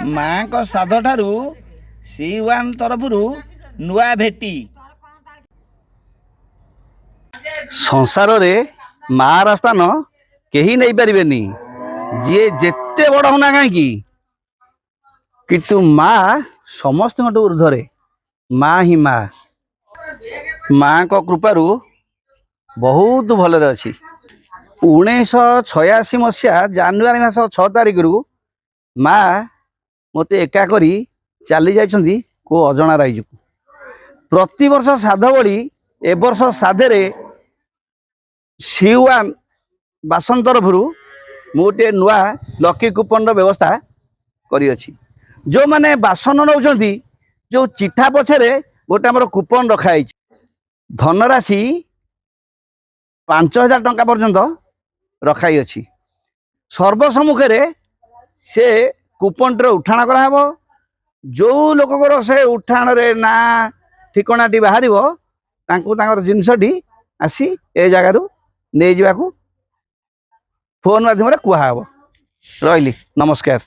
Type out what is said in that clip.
ମାଙ୍କ ଶ୍ରାଦ୍ଧ ଠାରୁ C1 ତରଫରୁ ନୂଆ ଭେଟି। ସଂସାରରେ ମାର ସ୍ଥାନ କେହି ନେଇପାରିବେନି, ଯିଏ ଯେତେ ବଡ଼ ହଉନା କାହିଁକି, କିନ୍ତୁ ମା ସମସ୍ତଙ୍କଠୁ ଉର୍ଦ୍ଧ୍ୱରେ। ମା ହିଁ ମା। ମାଙ୍କ କୃପାରୁ ବହୁତ ଭଲରେ ଅଛି। 1986 ମସିହା ଜାନୁଆରୀ ମାସ 6 ତାରିଖରୁ ମା ମୋତେ ଏକା କରି ଚାଲି ଯାଇଛନ୍ତି କେଉଁ ଅଜଣା ରାଇଜକୁ। ପ୍ରତିବର୍ଷ ଶ୍ରାଦ୍ଧ ଭଳି ଏ ବର୍ଷ ଶ୍ରାଦ୍ଧରେ C1 ବାସନ ତରଫରୁ ମୁଁ ଗୋଟିଏ ନୂଆ ଲକି କୁପନର ବ୍ୟବସ୍ଥା କରିଅଛି। ଯେଉଁମାନେ ବାସନ ନେଉଛନ୍ତି, ଯେଉଁ ଚିଠା ପଛରେ ଗୋଟେ ଆମର କୁପନ ରଖାଯାଇଛି। ଧନରାଶି 5,000 ଟଙ୍କା ପର୍ଯ୍ୟନ୍ତ ରଖାଇଅଛି। ସର୍ବସମ୍ମୁଖରେ ସେ କୁପନଟିର ଉଠାଣ କରାହେବ। ଯେଉଁ ଲୋକଙ୍କର ସେ ଉଠାଣରେ ନାଁ ଠିକଣାଟି ବାହାରିବ, ତାଙ୍କୁ ତାଙ୍କର ଜିନିଷଟି ଆସି ଏ ଜାଗାରୁ ନେଇଯିବାକୁ ଫୋନ୍ ମାଧ୍ୟମରେ କୁହାହେବ। ରହିଲି, ନମସ୍କାର।